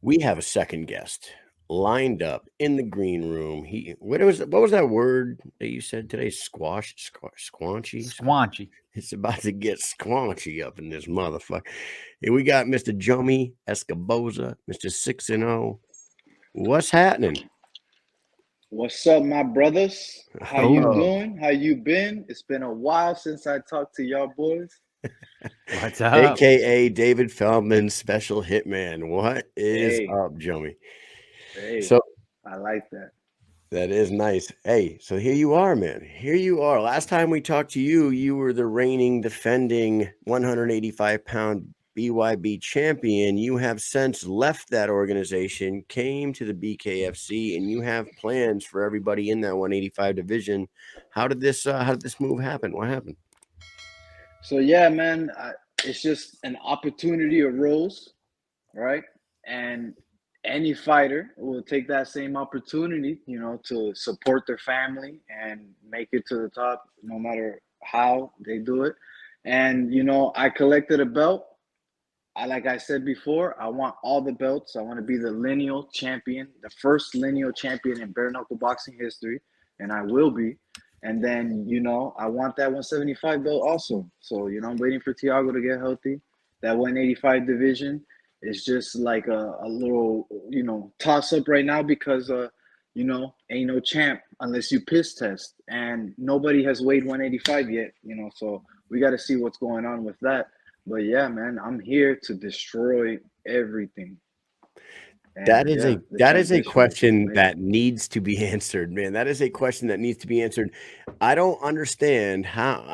We have a second guest lined up in the green room. What was that word that you said today? Squanchy. Squanchy. It's about to get squanchy up in this motherfucker. Here we got Mr. Jomi Escoboza, Mr. 6-0. What's happening? What's up, my brothers? How you Oh. doing? How you been? It's been a while since I talked to y'all boys. What's up? AKA David Feldman, special hitman. What is Hey. up, Jomi? Hey, So I like that. that is nice. Hey, so here you are, man. Here you are. Last time we talked to you, you were the reigning, defending 185-pound BYB champion. You have since left that organization, came to the BKFC, and you have plans for everybody in that 185 division. How did this move happen? What happened? So yeah, man, it's just an opportunity arose, right? And any fighter will take that same opportunity, to support their family and make it to the top, no matter how they do it. And I collected a belt. Like I said before, I want all the belts. I want to be the lineal champion, the first lineal champion in bare knuckle boxing history, and I will be. And then, I want that 175 belt also. So, I'm waiting for Thiago to get healthy. That 185 division is just like a little, toss up right now because, ain't no champ unless you piss test. And nobody has weighed 185 yet, so we got to see what's going on with that. But yeah, man, I'm here to destroy everything. And that is a question that needs to be answered, man. That is a question that needs to be answered. I don't understand how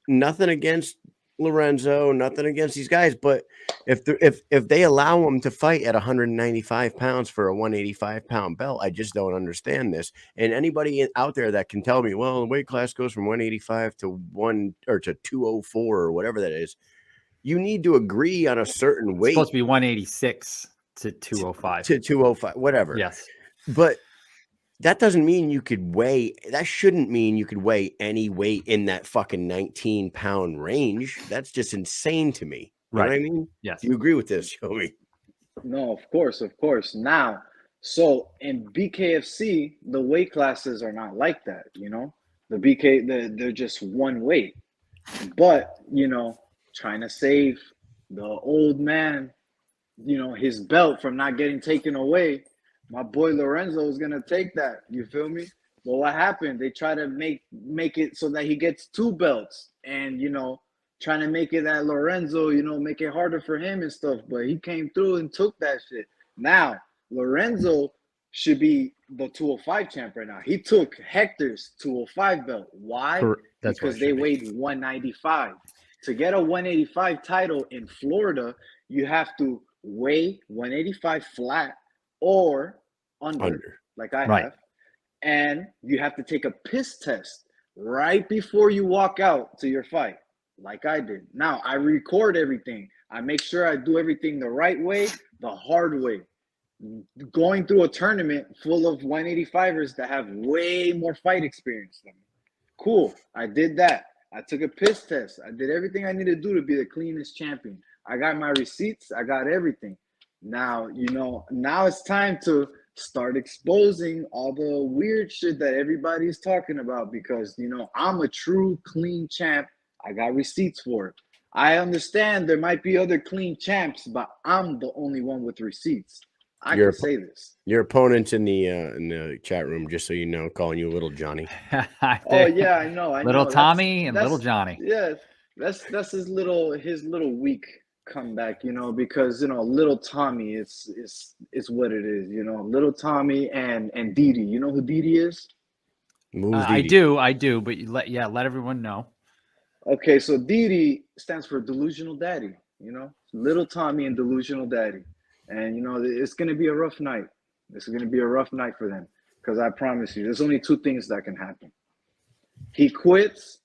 nothing against Lorenzo, nothing against these guys, but if they allow him to fight at 195 pounds for a 185-pound belt, I just don't understand this. And anybody out there that can tell me, well, the weight class goes from 185 to 204 or whatever that is, you need to agree on a certain weight. It's supposed to be 186 to 205. To 205, whatever. Yes. But that doesn't mean you could weigh. That shouldn't mean you could weigh any weight in that fucking 19-pound range. That's just insane to me. You know what I mean? Yes. Do you agree with this, Joey? No, of course. Now, so in BKFC, the weight classes are not like that, they're just one weight. But, trying to save the old man, his belt from not getting taken away, my boy Lorenzo is gonna take that. You feel me? Well, what happened? They try to make it so that he gets two belts, and trying to make it that Lorenzo, make it harder for him and stuff. But he came through and took that shit. Now Lorenzo should be the 205 champ right now. He took Hector's 205 belt. Why? Because they weighed 195. To get a 185 title in Florida, you have to weigh 185 flat or under. Like I have. And you have to take a piss test right before you walk out to your fight, like I did. Now, I record everything. I make sure I do everything the right way, the hard way. Going through a tournament full of 185ers that have way more fight experience than me. Cool. I did that. I took a piss test. I did everything I needed to do to be the cleanest champion. I got my receipts. I got everything. Now, now it's time to start exposing all the weird shit that everybody's talking about because, I'm a true clean champ. I got receipts for it. I understand there might be other clean champs, but I'm the only one with receipts. I can say this. Your opponent's in the chat room, just so you know, calling you Little Johnny. Oh yeah, I know. Little Tommy and Little Johnny. Yeah, that's his little weak comeback, because Little Tommy is what it is, Little Tommy and Didi. You know who Didi is? I do, but let everyone know. Okay, so Didi stands for Delusional Daddy, Little Tommy and Delusional Daddy. And, it's going to be a rough night. It's going to be a rough night for them because I promise you, there's only two things that can happen. He quits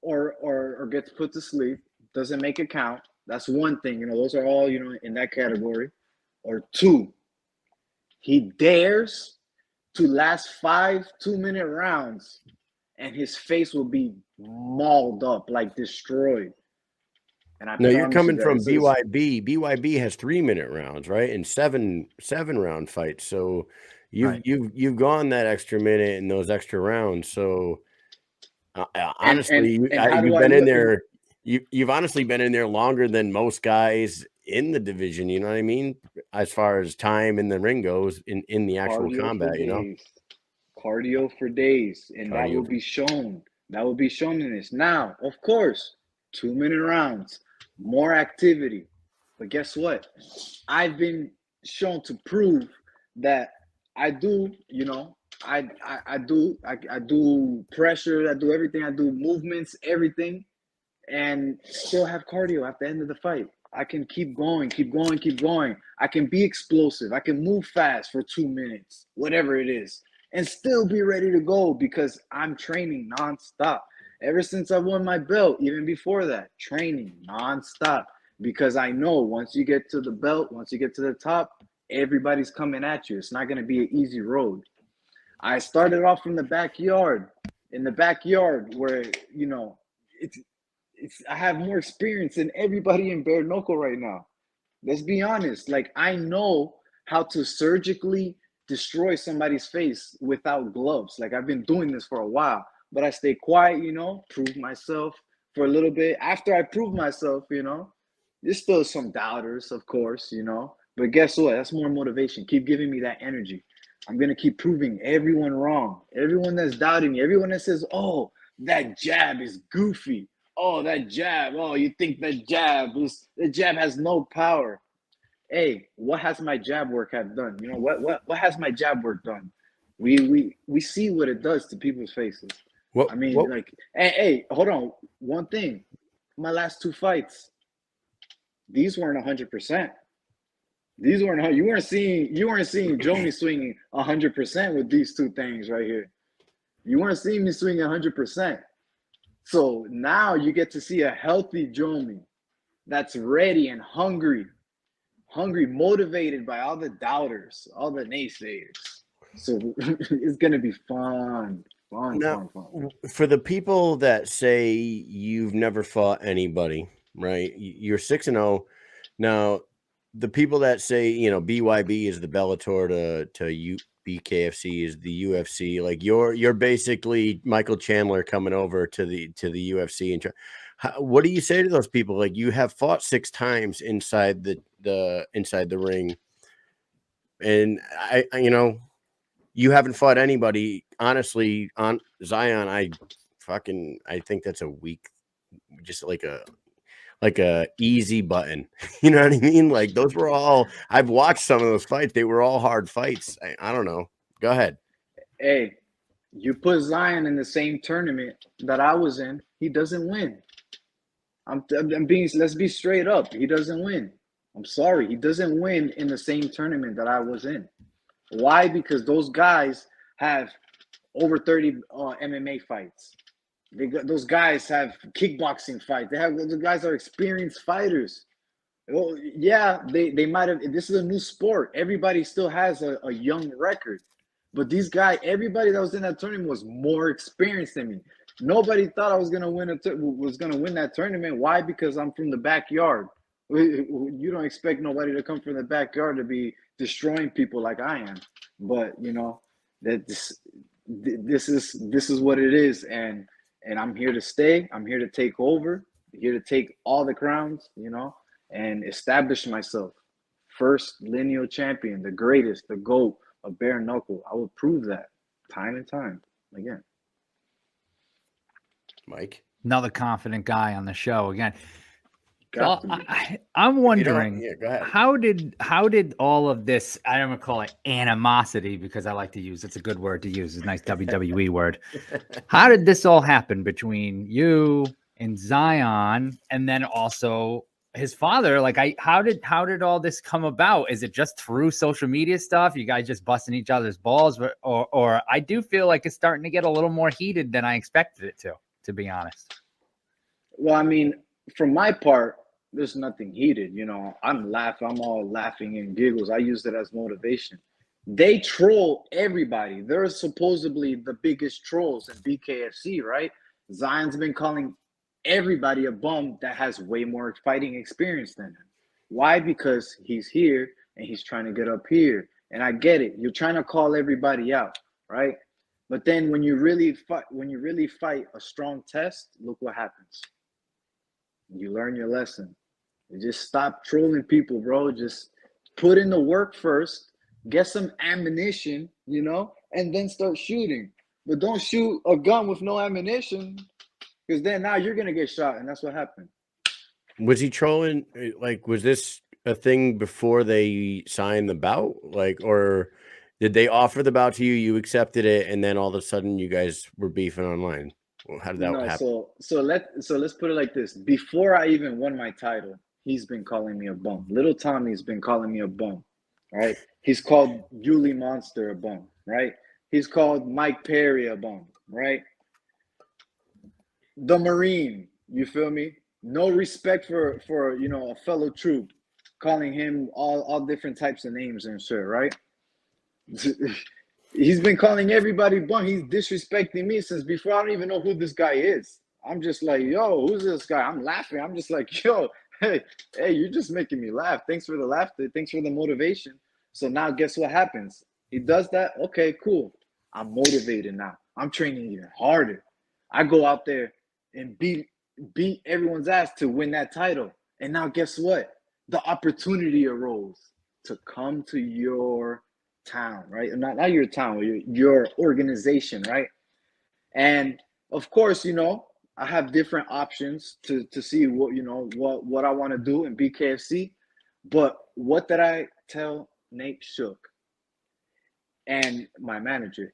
or gets put to sleep, doesn't make it count. That's one thing. Those are all, in that category. Or two, he dares to last 5 2-minute rounds and his face will be mauled up, like destroyed. And I No, you're promise you coming that from this is BYB. BYB has 3-minute rounds, right? And seven round fights. So Right. you've gone that extra minute and those extra rounds. So honestly, and how do you've I been in look? there. You've honestly been in there longer than most guys in the division. You know what I mean? As far as time in the ring goes, in the actual Cardio for combat, you know, days. Cardio for days. And that will cardio. be shown. That will be shown in this. Now, of course, 2-minute rounds, more activity. But guess what? I've been shown to prove that I do, you know, I do pressure, I do everything, I do movements, everything, and still have cardio at the end of the fight. I can keep going, keep going, keep going. I can be explosive. I can move fast for 2 minutes, whatever it is, and still be ready to go because I'm training nonstop. Ever since I won my belt, even before that, training nonstop because I know once you get to the belt, once you get to the top, everybody's coming at you. It's not going to be an easy road. I started off from the backyard, in the backyard where, you know, it's I have more experience than everybody in bare knuckle right now. Let's be honest. Like I know how to surgically destroy somebody's face without gloves. Like I've been doing this for a while, but I stay quiet, you know, prove myself for a little bit. After I prove myself, you know, there's still some doubters, of course, you know. But guess what? That's more motivation. Keep giving me that energy. I'm gonna keep proving everyone wrong. Everyone that's doubting me, everyone that says, "Oh, that jab is goofy. Oh, that jab. Oh, you think that jab has no power." Hey, what has my jab work have done? You know, what has my jab work done? We see what it does to people's faces. I mean, What like, hey, hold on. One thing. My last 2 fights, these weren't 100%. These weren't you weren't seeing Jomi swinging 100% with these two things right here. You weren't seeing me swinging 100%. So now you get to see a healthy Jomi that's ready and hungry, motivated by all the doubters, all the naysayers. So it's gonna be fun. Now, for the people that say you've never fought anybody, right? You're 6-0. Now, the people that say, you know, BYB is the Bellator to BKFC is the UFC, like you're basically Michael Chandler coming over to the UFC and what do you say to those people? Like you have fought 6 times inside the ring, and I you know, you haven't fought anybody honestly on Zion. I think that's a weak, just like a easy button. You know what I mean? Like those were all, I've watched some of those fights. They were all hard fights. I don't know. Go ahead. Hey, you put Zion in the same tournament that I was in, he doesn't win. Let's be straight up. He doesn't win. I'm sorry. He doesn't win in the same tournament that I was in. Why? Because those guys have over 30 MMA fights. Those guys have kickboxing fights. Those guys are experienced fighters. Well, yeah, they might have. This is a new sport. Everybody still has a young record, but these guys, everybody that was in that tournament was more experienced than me. Nobody thought I was gonna win that tournament. Why? Because I'm from the backyard. You don't expect nobody to come from the backyard to be destroying people like I am. But you know that this is what it is, and I'm here to stay. I'm here to take over. Here to take all the crowns. You know, and establish myself. First lineal champion, the greatest, the GOAT of bare knuckle. I will prove that time and time again. Mike, another confident guy on the show again. So I'm wondering, go ahead. how did all of this, I don't want to call it animosity because I like to use, it's a good word to use, it's a nice WWE word. How did this all happen between you and Zion and then also his father? Like how did all this come about? Is it just through social media stuff? You guys just busting each other's balls, or I do feel like it's starting to get a little more heated than I expected it to be honest. Well, I mean, from my part, there's nothing heated. You know, I'm all laughing and giggles. I use it as motivation. They troll everybody. They're supposedly the biggest trolls in BKFC, right? Zion's been calling everybody a bum that has way more fighting experience than him. Why? Because he's here and he's trying to get up here. And I get it. You're trying to call everybody out, right? But then when you really fight a strong test, look what happens. You learn your lesson. You just stop trolling people, bro. Just put in the work first, get some ammunition, you know, and then start shooting. But don't shoot a gun with no ammunition, because then now you're gonna get shot, and that's what happened. Was he trolling? Like, was this a thing before they signed the bout? Like, or did they offer the bout to you? You accepted it, and then all of a sudden you guys were beefing online. Well, how did that happen? So let's put it like this. Before I even won my title, he's been calling me a bum. Little Tommy's been calling me a bum, right? He's called Yuli Monster a bum, right? He's called Mike Perry a bum, right? The Marine, you feel me? No respect for you know, a fellow troop, calling him all different types of names and shit, right? He's been calling everybody bum. He's disrespecting me since before I don't even know who this guy is. I'm just like, yo, who's this guy? I'm laughing. I'm just like, yo, hey, you're just making me laugh. Thanks for the laughter. Thanks for the motivation. So now guess what happens? He does that. Okay, cool. I'm motivated now. I'm training even harder. I go out there and beat everyone's ass to win that title. And now guess what? The opportunity arose to come to your town, right? Not your town, your organization, right? And of course, you know, I have different options to see what, you know, what I want to do in BKFC. But what did I tell Nate Shook and my manager?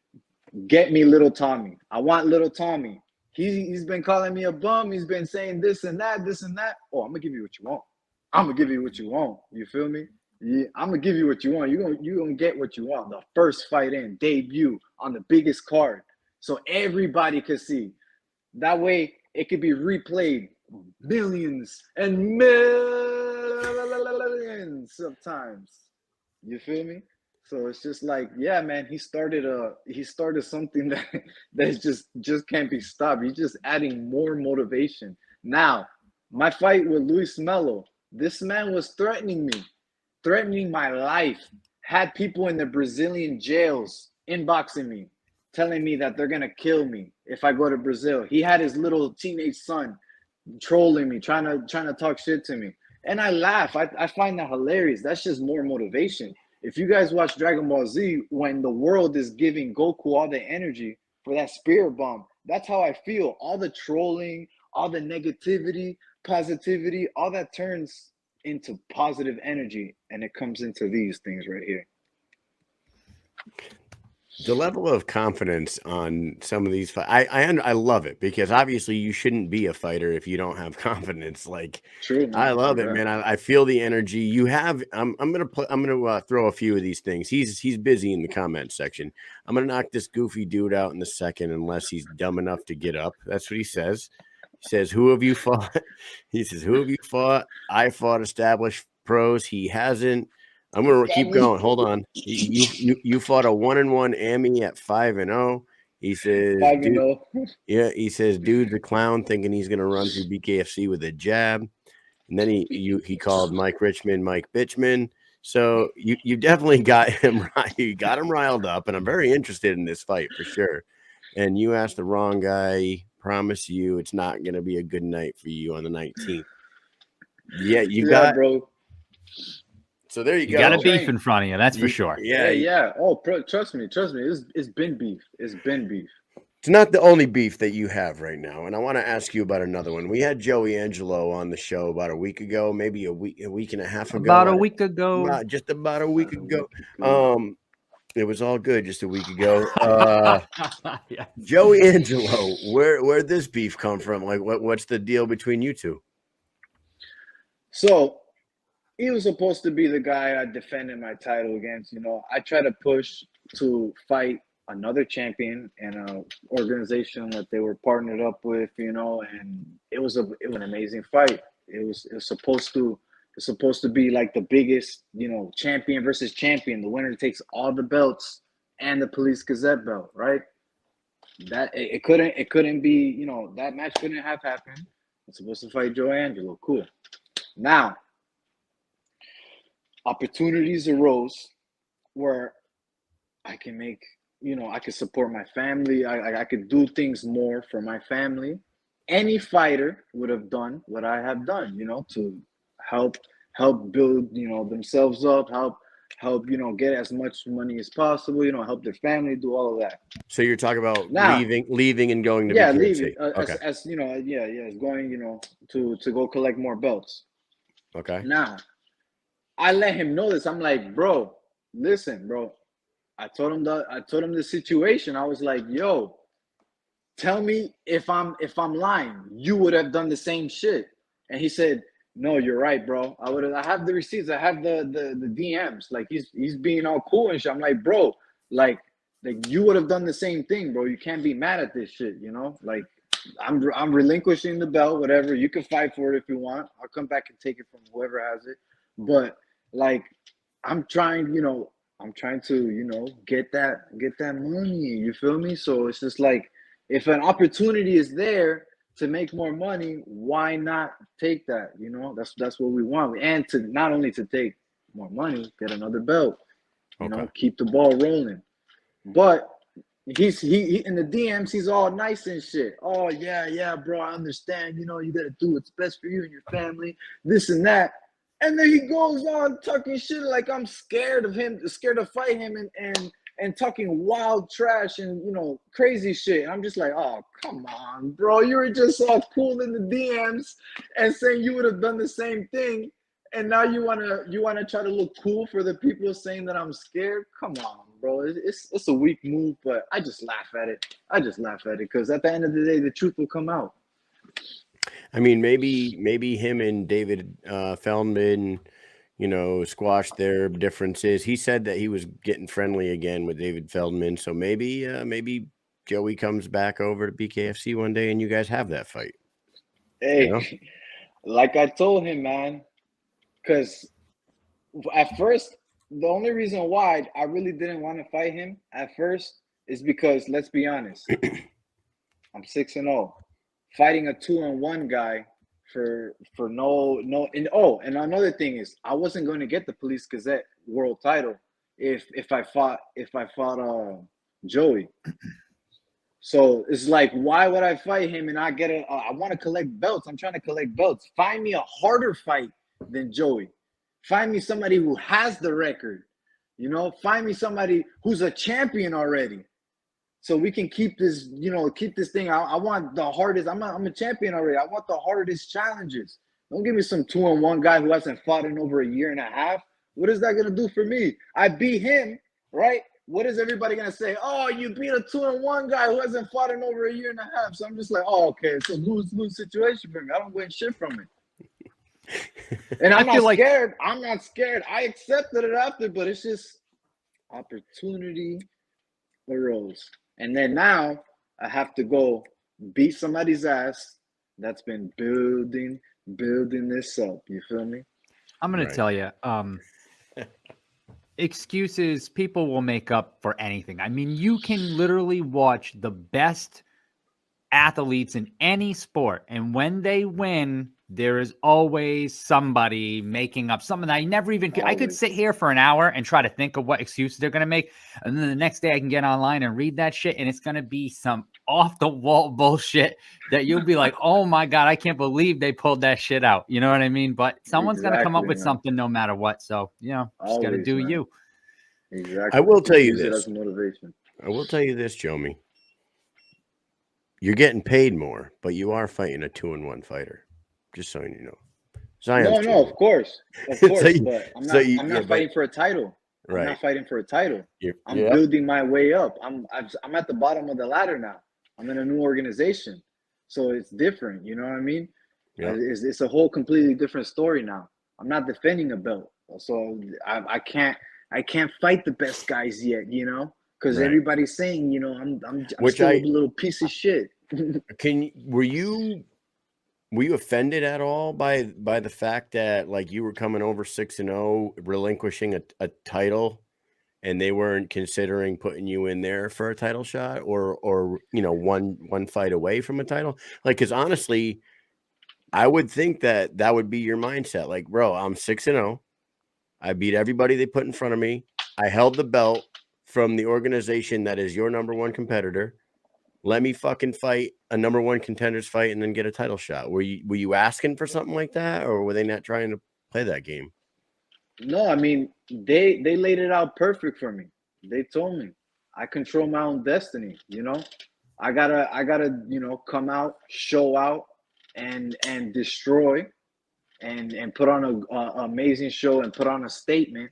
Get me Little Tommy. I want Little Tommy. He's been calling me a bum. He's been saying this and that, this and that. Oh, I'm gonna give you what you want. I'm gonna give you what you want. You feel me? Yeah, I'm gonna give you what you want. You're gonna get what you want. The first fight in, debut on the biggest card, so everybody could see. That way, it could be replayed millions and millions of times. You feel me? So it's just like, yeah, man, he started something that just can't be stopped. He's just adding more motivation. Now, my fight with Luis Melo, this man was threatening me, threatening my life, had people in the Brazilian jails inboxing me, telling me that they're gonna kill me if I go to Brazil. He had his little teenage son trolling me, trying to talk shit to me. And I laugh. I find that hilarious. That's just more motivation. If you guys watch Dragon Ball Z, when the world is giving Goku all the energy for that spirit bomb, that's how I feel. All the trolling, all the negativity, positivity, all that turns into positive energy, and it comes into these things right here. The level of confidence on some of these I love it, because obviously you shouldn't be a fighter if you don't have confidence. Like, true, man. I love it, man. I feel the energy you have. I'm gonna throw a few of these things. He's busy in the comment section. I'm gonna knock this goofy dude out in a second, unless he's dumb enough to get up. That's what he says. He says, "Who have you fought?" He says, "Who have you fought?" I fought established pros. He hasn't. I'm gonna keep going. Hold on. You fought a 1-1 Ami at 5-0. He says, 5-0. Yeah, he says, dude's a clown, thinking he's gonna run through BKFC with a jab. And then he called Mike Richmond Mike Bitchman. So you definitely got him right. You got him riled up, and I'm very interested in this fight for sure. And you asked the wrong guy. Promise you, it's not gonna be a good night for you on the 19th. Yeah, bro. So there you go. You got a beef in front of you, that's for sure. Yeah. Oh, trust me. It's been beef. It's beef. It's not the only beef that you have right now, and I want to ask you about another one. We had Joey Angelo on the show about a week ago, maybe a week and a half ago. About a week ago. Just about a week ago. It was all good just a week ago. Yes. Joey Angelo, where'd this beef come from? Like, what's the deal between you two? So he was supposed to be the guy I defended my title against. You know, I try to push to fight another champion and an organization that they were partnered up with, you know, and it was an amazing fight. It was supposed to be like the biggest, you know, champion versus champion. The winner takes all the belts and the Police Gazette belt, right? That it couldn't be, you know, that match couldn't have happened. I'm supposed to fight Joe Angelo. Cool. Now, opportunities arose where I can make, I could support my family. I could do things more for my family. Any fighter would have done what I have done, to help build, themselves up, help, get as much money as possible, help their family, do all of that. So you're talking about Now, leaving and going to yeah, BKFC. leaving Okay. as going, to go collect more belts. Okay. Now, I let him know this. I'm like, bro, listen, bro. I told him the situation. I was like, yo, tell me if I'm lying. You would have done the same shit. And he said, no, you're right, bro. I have the receipts. I have the DMs. Like he's being all cool and shit. I'm like, bro, like you would have done the same thing, bro. You can't be mad at this shit, Like I'm relinquishing the belt, whatever. You can fight for it if you want. I'll come back and take it from whoever has it. But like I'm trying to, get that money. You feel me? So it's just like if an opportunity is there to make more money, why not take that? That's what we want. And to not only to take more money, get another belt. Keep the ball rolling. But he in the DMs, he's all nice and shit. Oh yeah, bro, I understand. You gotta do what's best for you and your family, this and that. And then he goes on talking shit like I'm scared of him, scared to fight him, and talking wild trash and crazy shit. And I'm just like, oh come on, bro, you were just all cool in the DMs and saying you would have done the same thing, and now you wanna try to look cool for the people saying that I'm scared. Come on, bro, it's a weak move, but I just laugh at it. Because at the end of the day, the truth will come out. I mean, maybe him and David Feldman, squashed their differences. He said that he was getting friendly again with David Feldman. So maybe Joey comes back over to BKFC one day and you guys have that fight. Hey, like I told him, man, because at first, the only reason why I really didn't want to fight him at first is because, let's be honest, I'm 6-0. Fighting a 2-1 guy for no and another thing is I wasn't going to get the Police Gazette world title if I fought Joey. So it's like, why would I fight him and I get it? I want to collect belts. I'm trying to collect belts. Find me a harder fight than Joey. Find me somebody who has the record. Find me somebody who's a champion already. So we can keep this, keep this thing. I want the hardest. I'm a champion already. I want the hardest challenges. Don't give me some 2-1 guy who hasn't fought in over a year and a half. What is that going to do for me? I beat him, right? What is everybody going to say? Oh, you beat a 2-1 guy who hasn't fought in over a year and a half. So I'm just like, oh, okay. It's a lose-lose situation for me. I don't win shit from it. And I'm not scared. I'm not scared. I accepted it after, but it's just opportunity arose. And then now I have to go beat somebody's ass that's been building this up. You feel me? I'm going to tell you, excuses people will make up for anything. I mean, you can literally watch the best athletes in any sport, and when they win, there is always somebody making up something that I never even could. I could sit here for an hour and try to think of what excuses they're going to make, and then the next day I can get online and read that shit, and it's going to be some off the wall bullshit that you'll be like, oh my God, I can't believe they pulled that shit out. You know what I mean? But someone's going to come up with something no matter what. So, just got to do you. Exactly. I will tell you Use it this. as motivation. I will tell you this, Jomi. You're getting paid more, but you are fighting a 2-1 fighter. Just so you know. Zion's No, of course. But I'm not fighting for a title. Right. I'm not fighting for a title. I'm Yep. building my way up. I'm at the bottom of the ladder now. I'm in a new organization, so it's different. You know what I mean? Yep. It's a whole completely different story now. I'm not defending a belt, so I can't fight the best guys yet. Because everybody's saying, I'm still a little piece of shit. Were you offended at all by the fact that like you were coming over 6-0, relinquishing a title, and they weren't considering putting you in there for a title shot or one fight away from a title? Like, because honestly, I would think that that would be your mindset. Like, bro, I'm 6-0. I beat everybody they put in front of me. I held the belt from the organization that is your number one competitor. Let me fucking fight a number one contenders fight and then get a title shot. Were you asking for something like that, or were they not trying to play that game? No, I mean they laid it out perfect for me. They told me I control my own destiny. You know, I gotta come out, show out, and destroy, and put on a amazing show and put on a statement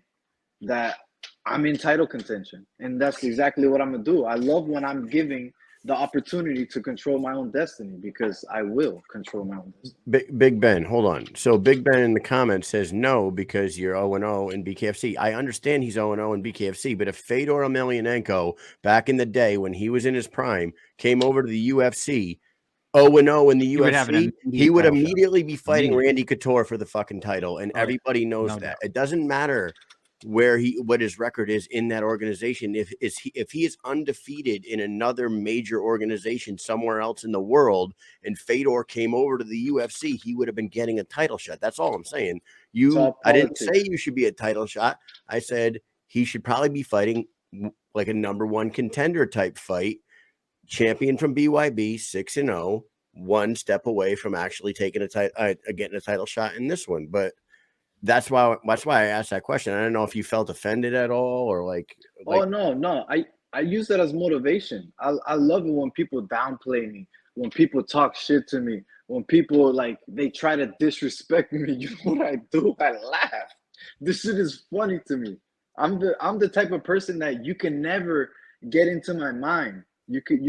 that I'm in title contention, and that's exactly what I'm gonna do. I love when I'm giving the opportunity to control my own destiny, because I will control my own destiny. Big Ben, hold on. So Big Ben in the comments says no because you're 0-0 in BKFC. I understand he's 0-0 in BKFC, but if Fedor Emelianenko back in the day when he was in his prime came over to the UFC 0-0 in the He would have an UFC, he would immediate title shot. immediately be fighting Immediate. Randy Couture for the fucking title, and Oh, yeah. everybody knows No that. doubt. It doesn't matter what his record is in that organization. If he is undefeated in another major organization somewhere else in the world, and Fedor came over to the UFC, he would have been getting a title shot. That's all I'm saying. I didn't say you should be a title shot. I said he should probably be fighting like a number one contender type fight. Champion from BYB, 6-0, one step away from actually taking getting a title shot in this one. But that's why I asked that question. I don't know if you felt offended at all or like Oh no. I use that as motivation. I love it when people downplay me, when people talk shit to me, when people like they try to disrespect me. You know what I do? I laugh. This shit is funny to me. I'm the type of person that you can never get into my mind. You can't.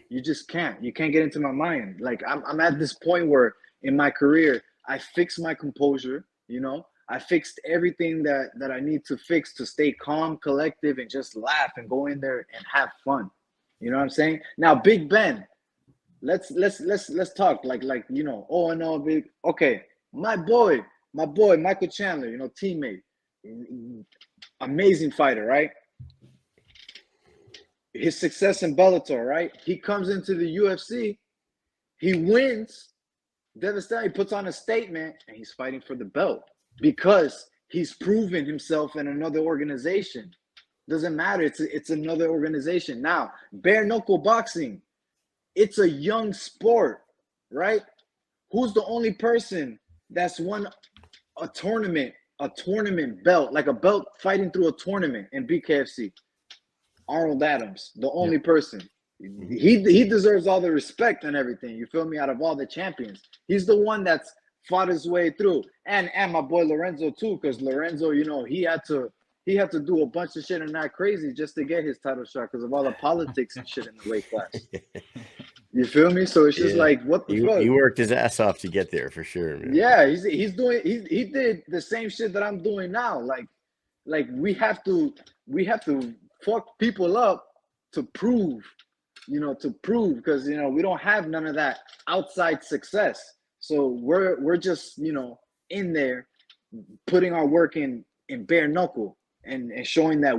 You just can't. You can't get into my mind. Like I'm at this point where in my career I fixed my composure, you know. I fixed everything that I need to fix to stay calm, collective, and just laugh and go in there and have fun. You know what I'm saying? Now, Big Ben, let's talk like you know. Oh no, big. Okay, my boy, Michael Chandler, you know, teammate, amazing fighter, right? His success in Bellator, right? He comes into the UFC, he wins, devastating. He puts on a statement, and he's fighting for the belt because he's proven himself in another organization. Doesn't matter. It's another organization. Now, bare knuckle boxing, it's a young sport, right? Who's the only person that's won a tournament belt, like a belt fighting through a tournament in BKFC? Arnold Adams, the only person. He deserves all the respect and everything. You feel me? Out of all the champions, he's the one that's fought his way through. And my boy Lorenzo too, because Lorenzo, you know, he had to do a bunch of shit and not crazy just to get his title shot because of all the politics and shit in the weight class. You feel me? So it's just like, what the fuck? He worked his ass off to get there for sure, man. Yeah, he did the same shit that I'm doing now. Like we have to fuck people up to prove, because you know we don't have none of that outside success. So we're just, you know, in there putting our work in bare knuckle and showing that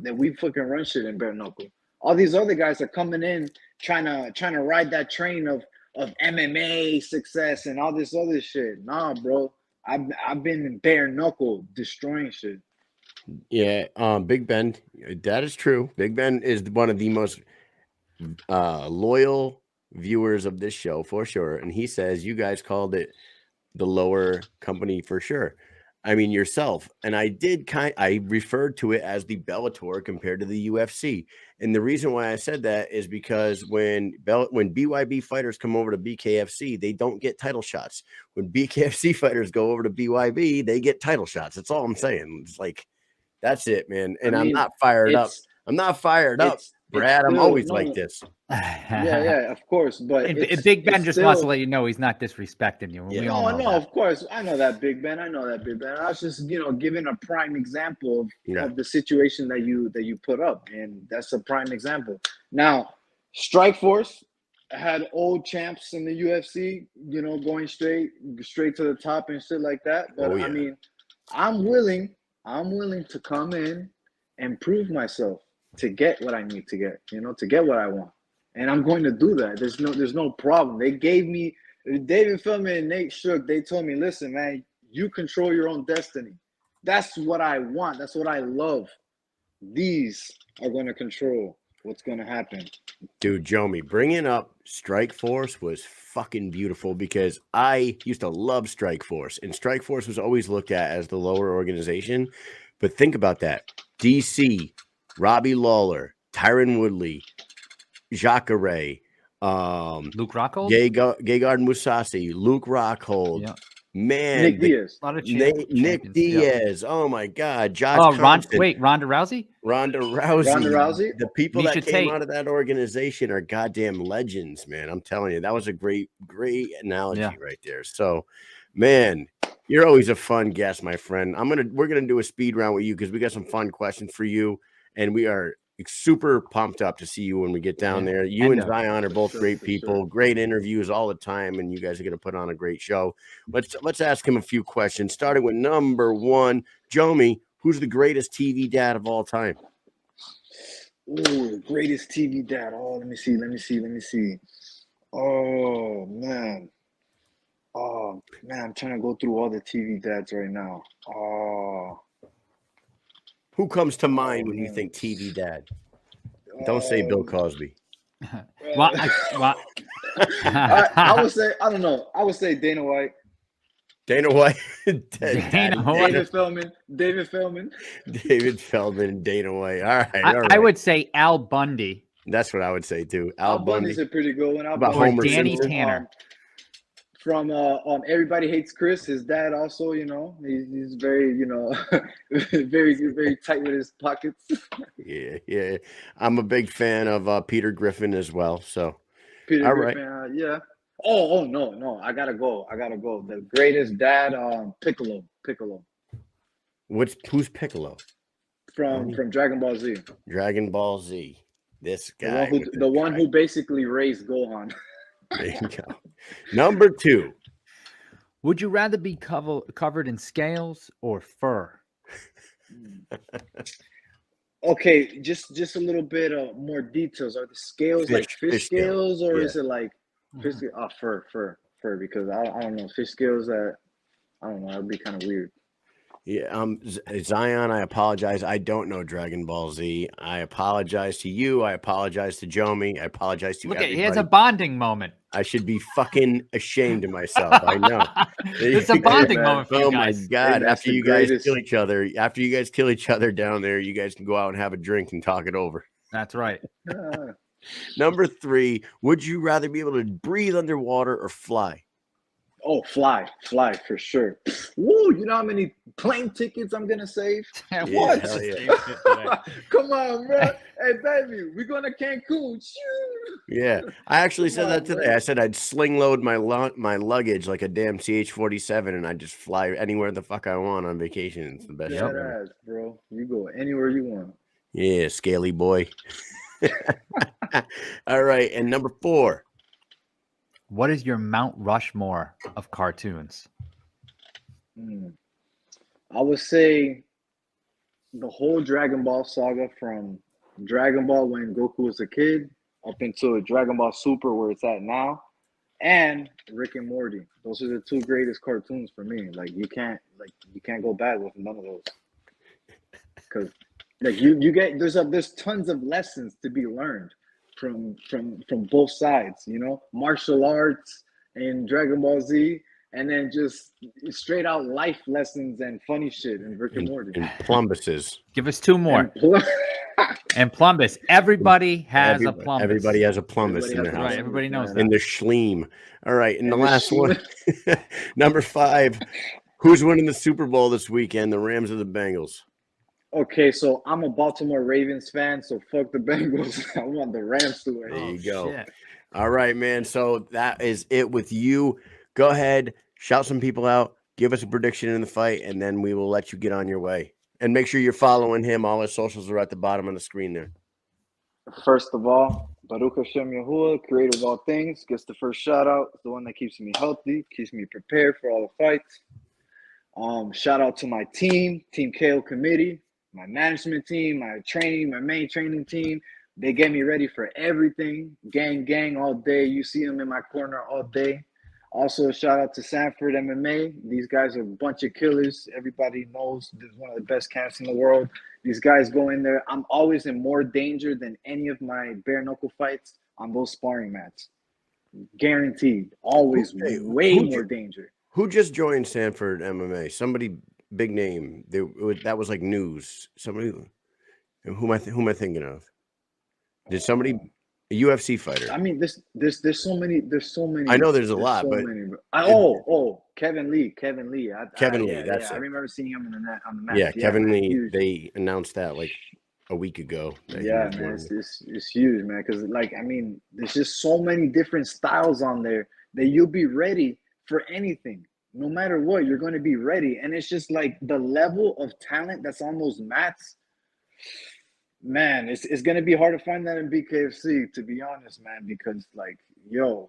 that we fucking run shit in bare knuckle. All these other guys are coming in trying to ride that train of MMA success and all this other shit. Nah, bro. I've been in bare knuckle destroying shit. Yeah, Big Ben, that is true. Big Ben is one of the most loyal viewers of this show for sure, and he says you guys called it the lower company for sure. I mean yourself, and I referred to it as the Bellator compared to the UFC, and the reason why I said that is because when BYB fighters come over to BKFC, they don't get title shots. When BKFC fighters go over to BYB, they get title shots. That's all I'm saying. It's like, that's it, man. And I'm not fired up. I'm not fired up, Brad. I'm always like this. Yeah, of course. But Big Ben just wants to let you know he's not disrespecting you. Yeah. We all know that. Of course. I know that, Big Ben. I was just, you know, giving a prime example of the situation that you put up, and that's a prime example. Now, Strikeforce had old champs in the UFC, you know, going straight to the top and shit like that. But I mean, I'm willing to come in and prove myself to get what I need to get, you know, to get what I want. And I'm going to do that. There's no problem. They gave me David Feldman and Nate Shook, they told me, listen, man, you control your own destiny. That's what I want. That's what I love. These are going to control what's going to happen. Dude, Jomi, bringing up Strike Force was fucking beautiful because I used to love Strike Force, and Strike Force was always looked at as the lower organization. But think about that. DC, Robbie Lawler, Tyron Woodley, Jacare, Luke Rockhold, Gegard Mousasi, Luke Rockhold. Yeah. Man, Nick Diaz. A lot of Nick Diaz. Oh my God. Josh Ronda Thompson. Rousey? Ronda Rousey. The people Misha that came Tate. out of that organization are goddamn legends, man. I'm telling you, that was a great analogy right there. So, man, you're always a fun guest, my friend. We're gonna do a speed round with you because we got some fun questions for you, and we are super pumped up to see you when we get down there. You and Zion are both great people, great interviews all the time, and you guys are going to put on a great show. Let's ask him a few questions, starting with number one. Jomi, who's the greatest TV dad of all time? Ooh, greatest TV dad. Oh, let me see. Oh, man. I'm trying to go through all the TV dads right now. Who comes to mind when you think TV dad? Don't say Bill Cosby. What? I would say, I don't know. I would say Dana White. Dana White. David Feldman. David Feldman and Dana White. All right. I would say Al Bundy. That's what I would say too. Al Bundy's a pretty good one. Or Danny Tanner. From Everybody Hates Chris, his dad also, he's very, very tight with his pockets. Yeah. I'm a big fan of Peter Griffin as well. So, Peter Griffin, yeah. Oh no, I gotta go. The greatest dad, Piccolo. Who's Piccolo? From Dragon Ball Z. Dragon Ball Z. This guy. The one who basically raised Gohan. There you go. Number two. Would you rather be covered in scales or fur? Okay, just a little bit more details. Are the scales like fish scales, or is it like fish? Fur. Because I don't know, fish scales. I don't know. That'd be kind of weird. Yeah, Zion, I apologize. I don't know Dragon Ball Z. I apologize to you. I apologize to Jomi. I apologize to everybody. He has a bonding moment. I should be fucking ashamed of myself. I know. It's a bonding moment for you guys. Oh my God. After you guys kill each other down there, you guys can go out and have a drink and talk it over. That's right. Number three, would you rather be able to breathe underwater or fly? Oh, fly for sure. Woo, you know how many plane tickets I'm gonna save? What? Yeah. Come on, bro. Hey, baby, we're going to Cancun. Yeah, I actually said that today. I said I'd sling load my luggage like a damn CH-47 and I'd just fly anywhere the fuck I want on vacation. It's the best shit ever. Bro. You go anywhere you want. Yeah, scaly boy. All right, and number four. What is your Mount Rushmore of cartoons? I would say the whole Dragon Ball saga, from Dragon Ball when Goku was a kid up until Dragon Ball Super where it's at now, and Rick and Morty. Those are the two greatest cartoons for me. You can't go bad with none of those. Because there's tons of lessons to be learned from both sides, martial arts and Dragon Ball Z, and then just straight out life lessons and funny shit in Rick and Morty. And Plumbuses. Give us two more. And Plumbus. Everybody has a Plumbus. Everybody has a Plumbus in their house. Right, everybody knows that. In the Schleem. All right, and the last one, number five. Who's winning the Super Bowl this weekend, the Rams or the Bengals? Okay, so I'm a Baltimore Ravens fan, so fuck the Bengals. I want the Rams to win. There you go. Shit. All right, man. So that is it with you. Go ahead, shout some people out, give us a prediction in the fight, and then we will let you get on your way. And make sure you're following him. All his socials are at the bottom of the screen there. First of all, Baruch Hashem Yahuwah, creator of all things, gets the first shout out. It's the one that keeps me healthy, keeps me prepared for all the fights. Shout out to my team, Team KO committee, my management team, my main training team. They get me ready for everything. Gang all day. You see them in my corner all day. Also, shout out to Sanford MMA. These guys are a bunch of killers. Everybody knows this is one of the best camps in the world. These guys go in there. I'm always in more danger than any of my bare knuckle fights on those sparring mats. Guaranteed. Always way more danger. Who just joined Sanford MMA? Somebody big name. That was like news. Somebody. Who am I thinking of? Did somebody a UFC fighter? I mean, there's so many. There's so many. I know there's a lot, but Kevin Lee. Kevin Lee. That's it. I remember seeing him on the mat. Yeah, Kevin Lee. Huge. They announced that like a week ago. Yeah, man, it's huge, man. Because like, I mean, there's just so many different styles on there that you'll be ready for anything. No matter what, you're going to be ready. And it's just like the level of talent that's on those mats. Man, it's going to be hard to find that in BKFC, to be honest, man, because like, yo,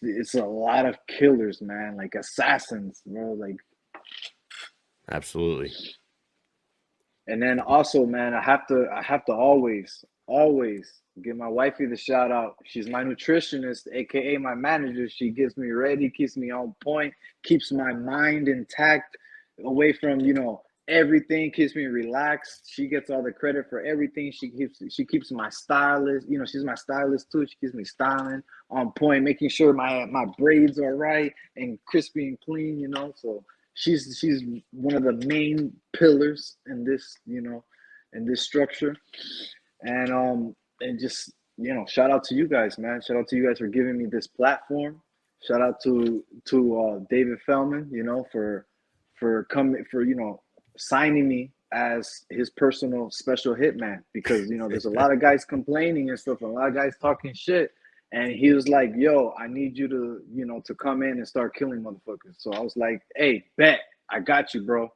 it's a lot of killers, man, like assassins, bro, like. Absolutely. And then also, man, I have to always give my wifey the shout out. She's my nutritionist, aka my manager. She gets me ready, keeps me on point, keeps my mind intact, away from, you know, everything, keeps me relaxed. She gets all the credit for everything. She keeps my stylist, you know, she's my stylist too. She keeps me styling on point, making sure my braids are right and crispy and clean, you know. So she's one of the main pillars in this, you know, in this structure. And just, you know, shout out to you guys, man. Shout out to you guys for giving me this platform. Shout out to David Feldman, you know, for coming, for, you know, signing me as his personal special hitman, because, you know, there's a lot of guys complaining and stuff, a lot of guys talking shit, and he was like, yo, I need you to, you know, to come in and start killing motherfuckers. So I was like, hey, bet, I got you, bro.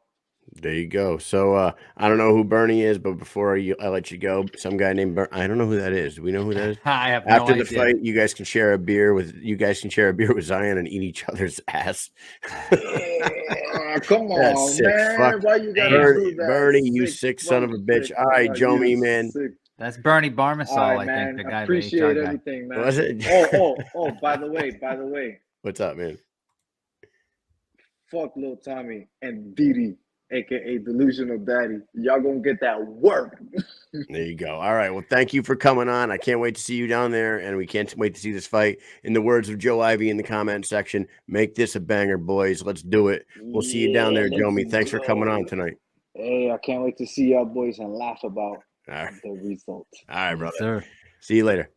There you go. So I don't know who Bernie is, but before I let you go, some guy named Bernie. I don't know who that is. Do we know who that is? I have After no the idea. fight, you guys can share a beer with Zion and eat each other's ass. Come on, sick, man. fuck. Why you gotta do that? Bernie, you sick son of a bitch. All right, Jomi, man. Sick. That's Bernie Barmasol, Right, I man. think, the guy. Appreciate the HR everything, man. Was it? Oh, by the way. What's up, man? Fuck Lil Tommy and Didi, aka Delusional Daddy. Y'all gonna get that work. There you go. All right. Well, thank you for coming on. I can't wait to see you down there, and we can't wait to see this fight. In the words of Joe Ivy in the comment section, make this a banger, boys. Let's do it. We'll see you down there, Jomi. Thanks for coming on tonight. Hey, I can't wait to see y'all boys and laugh about the result. All right, brother. Sir. See you later.